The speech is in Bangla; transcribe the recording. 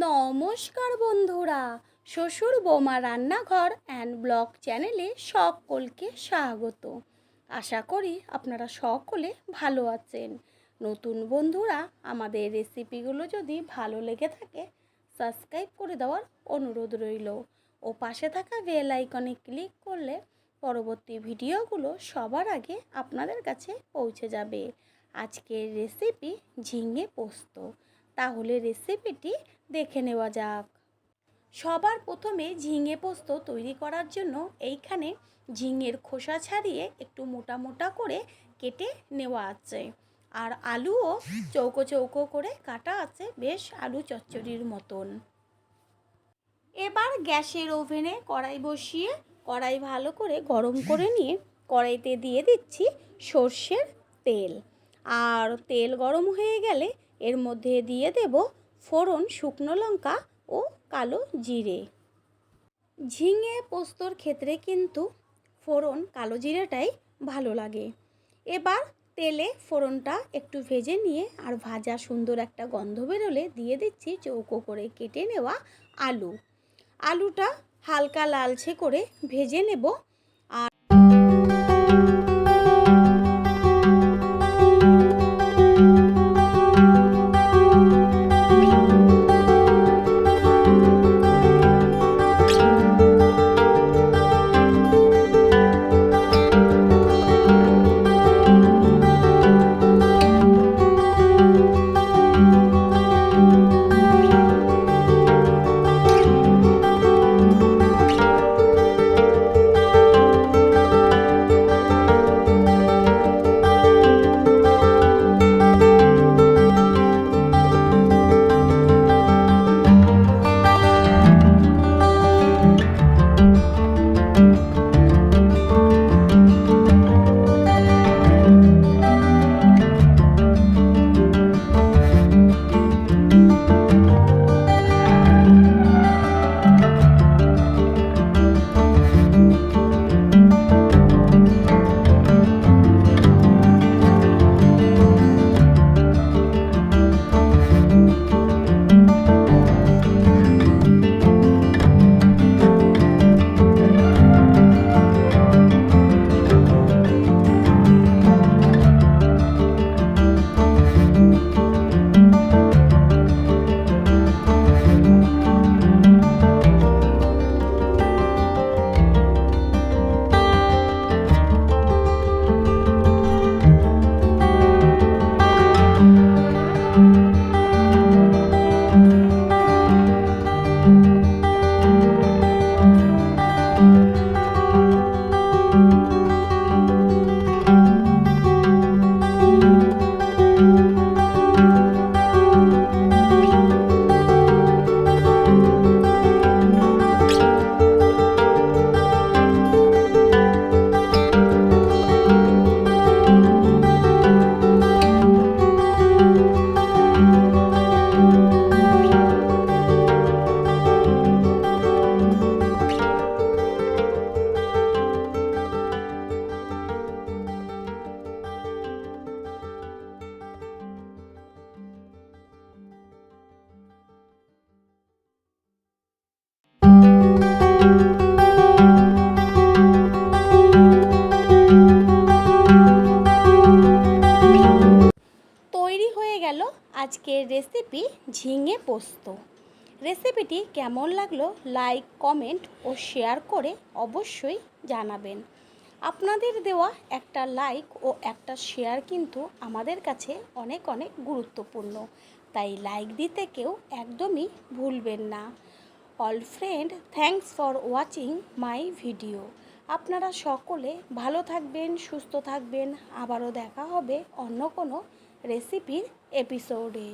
নমস্কার বন্ধুরা, শ্বশুর বৌমা রান্নাঘর অ্যান্ড ব্লগ চ্যানেলে সকলকে স্বাগত। আশা করি আপনারা সকলে ভালো আছেন। নতুন বন্ধুরা আমাদের রেসিপিগুলো যদি ভালো লেগে থাকে সাবস্ক্রাইব করে দেওয়ার অনুরোধ রইল ও পাশে থাকা বেল আইকনে ক্লিক করলে পরবর্তী ভিডিওগুলো সবার আগে আপনাদের কাছে পৌঁছে যাবে। আজকের রেসিপি ঝিঙে পোস্ত। তাহলে রেসিপিটি দেখে নেওয়া যাক। সবার প্রথমে ঝিঙে পোস্ত তৈরি করার জন্য এইখানে ঝিঙের খোসা ছাড়িয়ে একটু মোটা মোটা করে কেটে নেওয়া আছে, আর আলুও চৌকো চৌকো করে কাটা আছে, বেশ আলু চচ্চড়ির মতন। এবার গ্যাসের ওভেনে কড়াই বসিয়ে কড়াই ভালো করে গরম করে নিয়ে কড়াইতে দিয়ে দিচ্ছি সর্ষের তেল। আর তেল গরম হয়ে গেলে এর মধ্যে দিয়ে দেব ফোড়ন, শুকনো লঙ্কা ও কালো জিরে। ঝিঙে পোস্তর ক্ষেত্রে কিন্তু ফোড়ন কালো জিরেটাই ভালো লাগে। এবার তেলে ফোড়নটা একটু ভেজে নিয়ে আর ভাজা সুন্দর একটা গন্ধ বেরোলে দিয়ে দিচ্ছি চৌকো করে কেটে নেওয়া আলুটা হালকা লালচে করে ভেজে নেব। আজকের রেসিপি ঝিঙে পোস্ত। রেসিপিটি কেমন লাগলো লাইক, কমেন্ট ও শেয়ার করে অবশ্যই জানাবেন। আপনাদের দেওয়া একটা লাইক ও একটা শেয়ার কিন্তু আমাদের কাছে অনেক অনেক গুরুত্বপূর্ণ, তাই লাইক দিতে কেউ একদমই ভুলবেন না। All friend, thanks for watching my video. আপনারা সকলে ভালো থাকবেন, সুস্থ থাকবেন। আবারও দেখা হবে অন্য কোনো রেসিপির এপিসোডে।